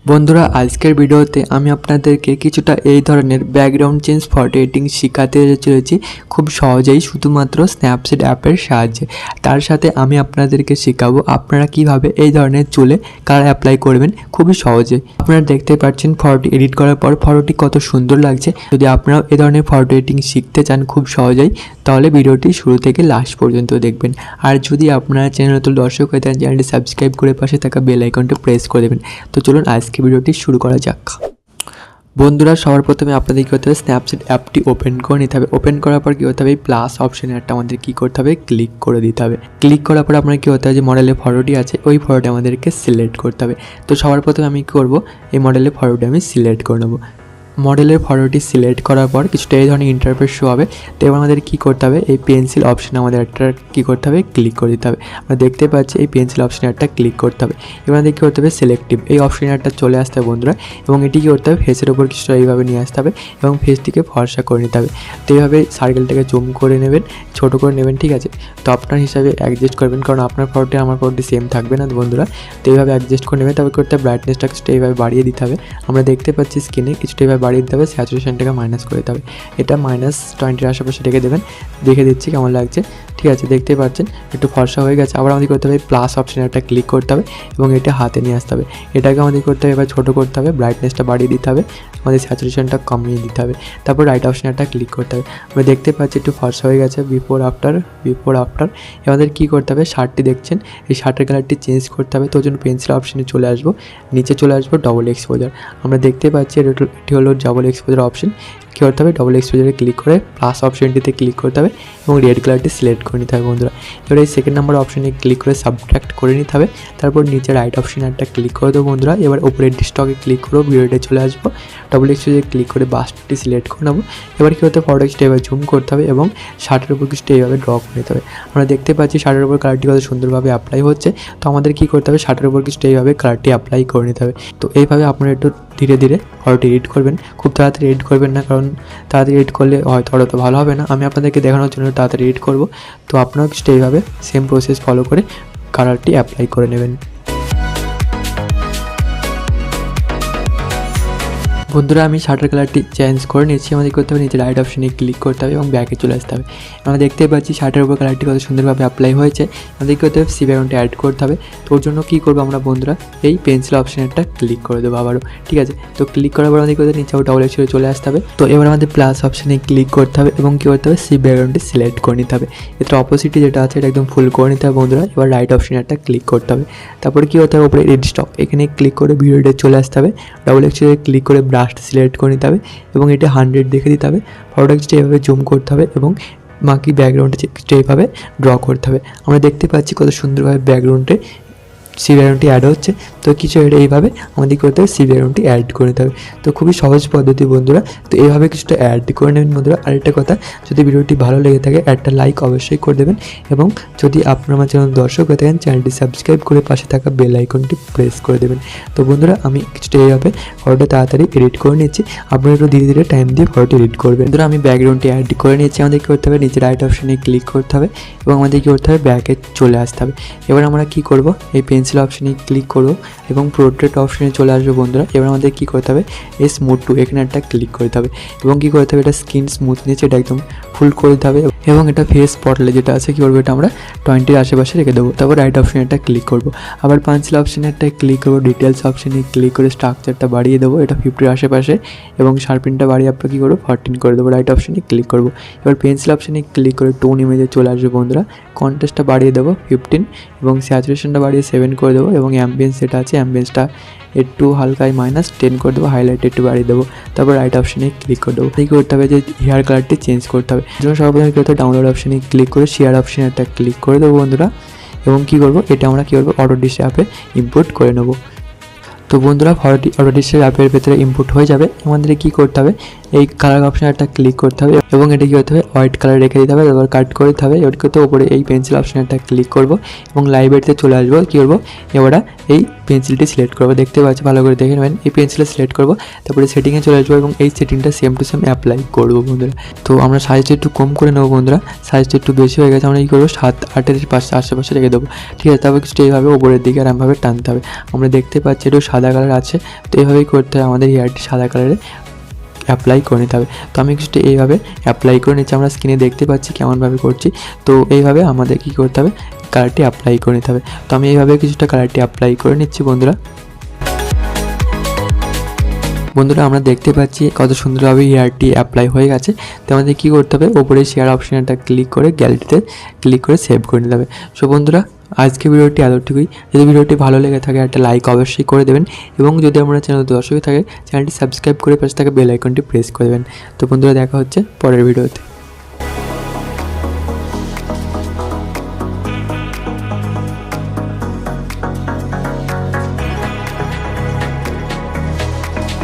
বন্ধুরা আজকের ভিডিওতে আমি আপনাদেরকে কিছুটা এই ধরনের ব্যাকগ্রাউন্ড চেঞ্জ ফটো এডিটিং শেখাতে চলেছি খুব সহজেই শুধুমাত্র স্ন্যাপচিট অ্যাপের সাহায্যে। তার সাথে আমি আপনাদেরকে শেখাবো আপনারা কিভাবে এই ধরনের চুলে কালার অ্যাপ্লাই করবেন খুবই সহজে। আপনারা দেখতে পাচ্ছেন ফটোটি এডিট করার পর ফটোটি কত সুন্দর লাগছে। যদি আপনারাও এই ধরনের ফটো এডিটিং শিখতে চান খুব সহজেই, তাহলে ভিডিওটি শুরু থেকে লাস্ট পর্যন্ত দেখবেন। আর যদি আপনারা চ্যানেল নতুন দর্শক হয়ে থাকেন, চ্যানেলটি সাবস্ক্রাইব করে পাশে থাকা বেল আইকনটি প্রেস করে দেবেন। তো চলুন আজকে ভিডিওটি শুরু করা যাক। বন্ধুরা সবার প্রথমে আপনাদের কী করতে হবে, স্ন্যাপচিট অ্যাপটি ওপেন করে নিতে হবে। ওপেন করার পর কী করতে হবে, প্লাস অপশানে একটা আমাদের কী করতে হবে, ক্লিক করে দিতে হবে। ক্লিক করার পর আপনার কী হতে হবে, যে মডেলের ফটোটি আছে ওই ফটোটি আমাদেরকে সিলেক্ট করতে হবে। তো সবার প্রথমে আমি কী করবো, এই মডেলের ফটোটি আমি সিলেক্ট করে নেবো। মডেলের ফটোটি সিলেক্ট করার পর কিছুটা এই ধরনের ইন্টারফেস শো হবে। তো এবার আমাদের কী করতে হবে, এই পেন্সিল অপশানে আমাদের একটা কী করতে হবে, ক্লিক করে দিতে হবে। আমরা দেখতে পাচ্ছি এই পেন্সিল অপশানে একটা ক্লিক করতে হবে। এবার আমাদের কী করতে হবে, সিলেক্টিভ এই অপশানে একটা চলে আসতে হবে বন্ধুরা। এবং এটি কী করতে হবে, ফেসের ওপর কিছুটা এইভাবে নিয়ে আসতে হবে এবং ফেসটিকে ফর্সা করে নিতে হবে। তো এইভাবে সার্কেলটাকে জুম করে নেবেন, ছোটো করে নেবেন, ঠিক আছে। তো আপনার হিসাবে অ্যাডজাস্ট করবেন, কারণ আপনার ফটোটি আমার ফটোটি সেম থাকবে না বন্ধুরা। তো এইভাবে অ্যাডজাস্ট করে নেবেন। তবে করতে হবে ব্রাইটনেসটা কিছুটা এইভাবে বাড়িয়ে দিতে হবে। আমরা দেখতে পাচ্ছি স্ক্রিনে কিছুটা এইভাবে বাড়িয়ে দিতে হবে। স্যাচুরেশনটাকে মাইনাস করে দিতে হবে। এটা -20 আশেপাশে রেখে দেবেন। দেখে দিচ্ছি কেমন লাগছে, ঠিক আছে। দেখতেই পাচ্ছেন একটু ফর্সা হয়ে গেছে। আবার আমাদের করতে হবে প্লাস অপশানে একটা ক্লিক করতে হবে এবং এটা হাতে নিয়ে আসতে হবে। এটাকে আমাদের করতে হবে এবার ছোটো করতে হবে, ব্রাইটনেসটা বাড়িয়ে দিতে হবে, আমাদের স্যাচুরেশনটা কমিয়ে দিতে হবে। তারপর রাইট অপশানে একটা ক্লিক করতে হবে। আমরা দেখতে পাচ্ছি একটু ফর্সা হয়ে গেছে, বিফোর আফটার। আমাদের কী করতে হবে, শার্টটি দেখছেন এই শার্টের কালারটি চেঞ্জ করতে হবে। তো জন্য পেন্সিল অপশানে চলে আসবো, নিচে চলে আসবো ডবল এক্সপোজার। আমরা দেখতে পাচ্ছি এটি হলো ডবল এক্সপোজার অপশন। কী করতে হবে, ডবল এক্সপোজারে ক্লিক করে প্লাস অপশনটিতে ক্লিক করতে হবে এবং রেড কালারটি সিলেক্ট করে নিতে হবে বন্ধুরা। এবার এই সেকেন্ড নাম্বার অপশানে ক্লিক করে সাবট্রাক্ট করে নিতে হবে। তারপর নিচে রাইট অপশানে একটা ক্লিক করে দেবো বন্ধুরা। এবার উপরে স্টকে ক্লিক করবো, ভিডিওতে চলে আসবো, ডবল এক্সপোজারে ক্লিক করে বাসটি সিলেক্ট করে নেবো। এবার কী করতে হবে, ফটোটা এবার জুম করতে হবে এবং শার্টের উপর কিছুটা এইভাবে ড্র করে নিতে হবে। আমরা দেখতে পাচ্ছি শার্টের উপর কালারটি কত সুন্দরভাবে অ্যাপ্লাই হচ্ছে। তো আমাদের কী করতে হবে, শার্টের উপর কিছুটা এইভাবে কালারটি অ্যাপ্লাই করে নিতে হবে। তো এইভাবে আপনারা একটু ধীরে ধীরে ফটোটি এডিট করবেন, খুব তাড়াতাড়ি এডিট করবেন না, কারণ তাড়াতাড়ি এডিট করলে হয়তো অত ভালো হবে না। আমি আপনাদেরকে দেখানোর জন্য তাড়াতাড়ি এডিট করব। তো আপনারাও কিছুটা এইভাবে সেম প্রসেস ফলো করে কালারটি অ্যাপ্লাই করে নেবেন। বন্ধুরা আমি শার্টের কালারটি চেঞ্জ করে নিয়েছি। আমাদের করতে হবে নিচে রাইট অপশানে ক্লিক করতে হবে এবং ব্যাকে চলে আসতে হবে। আমরা দেখতে পাচ্ছি শার্টের উপর কালারটি কত সুন্দরভাবে অ্যাপ্লাই হয়েছে। আমাদের করতে হবে সি ব্যাকগ্রাউন্ডটা অ্যাড করতে হবে। তো ওর জন্য কী করবো আমরা বন্ধুরা, এই পেন্সিল অপশানে একটা ক্লিক করে দেবো আবারও, ঠিক আছে। তো ক্লিক করার পর আমাদের করতে নিচে ডবল এক্সপোজারে চলে আসতে হবে। তো এবার আমাদের প্লাস অপশানে ক্লিক করতে হবে এবং কী করতে হবে, সি ব্যাকগ্রাউন্ডটি সিলেক্ট করে নিতে হবে। এটা অপোজিটে যেটা আছে এটা একদম ফুল করে নিতে হবে বন্ধুরা। এবার রাইট অপশানে একটা ক্লিক করতে হবে। তারপরে কী হতে হবে, উপরে রেড স্টক এখানে ক্লিক করে ভিডিওতে চলে আসতে হবে। ডবল এক্সপোজারে ক্লিক করে ব্রাশটা সিলেক্ট করে নিতে হবে এবং এটা 100 দেখে দিতে হবে। ফটোটা কিছু এইভাবে জুম করতে হবে এবং বাকি ব্যাকগ্রাউন্ডে কিছু এইভাবে ড্র করতে হবে। আমরা দেখতে পাচ্ছি কত সুন্দরভাবে ব্যাকগ্রাউন্ডে সি ব্যাকগ্রাউন্ডটি অ্যাড হচ্ছে। তো কিছু এটা এইভাবে আমাদের করতে হবে, সি ব্যাকগ্রাউন্ডটি অ্যাড করে নিতে হবে। তো খুবই সহজ পদ্ধতি বন্ধুরা। তো এইভাবে কিছুটা অ্যাড করে নেবেন বন্ধুরা। আরেকটা কথা, যদি ভিডিওটি ভালো লেগে থাকে একটা লাইক অবশ্যই করে দেবেন এবং যদি আপনার আমার চ্যানেল দর্শক হয়ে থাকেন চ্যানেলটি সাবস্ক্রাইব করে পাশে থাকা বেল আইকনটি প্রেস করে দেবেন। তো বন্ধুরা আমি কিছুটা এইভাবে ফটোটা তাড়াতাড়ি এডিট করে নিচ্ছি, আপনারা একটু ধীরে ধীরে টাইম দিয়ে ফটোটি এডিট করবেন। বন্ধুরা আমি ব্যাকগ্রাউন্ডটি অ্যাড করে নিচ্ছি। আমাদের কী করতে হবে, নিচে রাইট অপশানে ক্লিক করতে হবে এবং আমাদের কী করতে হবে, ব্যাকে চলে আসতে হবে। এবার আমরা কী করব, এই পেন্সিল অপশানে ক্লিক করবো এবং পোর্ট্রেট অপশানে চলে আসবে বন্ধুরা। এবার আমাদের কী করতে হবে, এই স্মুথ টু এখানে একটা ক্লিক করতে হবে এবং কী করতে হবে, এটা স্কিন স্মুথনেস এটা একদম ফুল করে দিতে হবে এবং এটা ফেস স্পটলাইট যেটা আছে কী করবো, এটা আমরা 20 আশেপাশে রেখে দেবো। তারপর রাইট অপশানে একটা ক্লিক করবো, আবার পেন্সিল অপশানে একটা ক্লিক করবো, ডিটেলস অপশানে ক্লিক করে স্ট্রাকচারটা বাড়িয়ে দেবো, এটা 50 আশেপাশে এবং শার্পিনটা বাড়িয়ে আপনার কী করবো 14 করে দেবো। রাইট অপশানে ক্লিক করবো। এবার পেন্সিল অপশানে ক্লিক করে টোন ইমেজে চলে আসবে বন্ধুরা। কন্ট্রাস্টটা বাড়িয়ে দেবো 15 এবং স্যাচুরেশনটা বাড়িয়ে 7 করে দেবো এবং অ্যাম্বিয়েন্স যেটা আছে অ্যাম্বিয়েন্সটা একটু হালকায় -10 করে দেবো, হাইলাইট একটু বাড়িয়ে দেবো। তারপর রাইট অপশানে ক্লিক করে দেবো। কী করতে হবে, যে হেয়ার কালারটি চেঞ্জ করতে হবে। জন্য সর্বপ্রথম কী করতে হবে, ডাউনলোড অপশানে ক্লিক করে শেয়ার অপশানে একটা ক্লিক করে দেবো বন্ধুরা এবং কী করবো, এটা আমরা কী করবো, অটোডিস্ক অ্যাপে ইম্পোর্ট করে নেবো। তো বন্ধুরা ফটোটি অটোডিস্ক অ্যাপের ভেতরে ইনপুট হয়ে যাবে। আমাদের কী করতে হবে, এই কালার অপশানে একটা ক্লিক করতে হবে এবং এটা কী করতে হবে, হোয়াইট কালার রেখে দিতে হবে। তারপর কাট করে দিতে হবে। এবার করতে উপরে এই পেন্সিল অপশানে একটা ক্লিক করব এবং লাইব্রেরিতে চলে আসবো। কী করবো, এবার এই পেন্সিলটি সিলেক্ট করবো। দেখতে পাচ্ছি, ভালো করে দেখে নেবেন। এই পেন্সিলটা সিলেক্ট করবো, তারপরে সেটিংয়ে চলে আসবো এবং এই সেটিংটা সেম টু সেম অ্যাপ্লাই করবো বন্ধুরা। তো আমরা সাইজটা একটু কম করে নেবো বন্ধুরা, সাইজটা একটু বেশি হয়ে গেছে। আমরা কী করবো, 7-8 আশেপাশে রেখে দেবো, ঠিক আছে। তারপর কিছুটা এইভাবে উপরের দিকে আরামভাবে টানতে হবে। আমরা দেখতে পাচ্ছি একটু সাদা কালার আছে, তো এইভাবেই করতে হবে, আমাদের হেয়ারটি সাদা কালারে অ্যাপ্লাই করে নিতে হবে। তো আমি কিছুটা এইভাবে অ্যাপ্লাই করে নিচ্ছি, আমরা স্ক্রিনে দেখতে পাচ্ছি কেমনভাবে করছি। তো এইভাবে আমাদের কী করতে হবে, কালারটি অ্যাপ্লাই করে নিতে হবে। তো আমি এইভাবে কিছুটা কালারটি অ্যাপ্লাই করে নিচ্ছি বন্ধুরা। আমরা দেখতে পাচ্ছি কত সুন্দরভাবে হেয়ারটি অ্যাপ্লাই হয়ে গেছে। তো আমাদের কী করতে হবে, ওপরে শেয়ার অপশানটা ক্লিক করে গ্যালারিতে ক্লিক করে সেভ করে নিতে হবে। সো বন্ধুরা, আজকে ভিডিওটি এতটুকুই। যদি ভিডিওটি ভালো লেগে থাকে একটা লাইক অবশ্যই করে দেবেন, এবং যদি আমরা চ্যানেল দর্শক থাকে চ্যানেলটি সাবস্ক্রাইব করে পাশে থাকা বেল আইকনটি প্রেস করে দেবেন। তো বন্ধুরা, দেখা হচ্ছে পরের ভিডিওতে।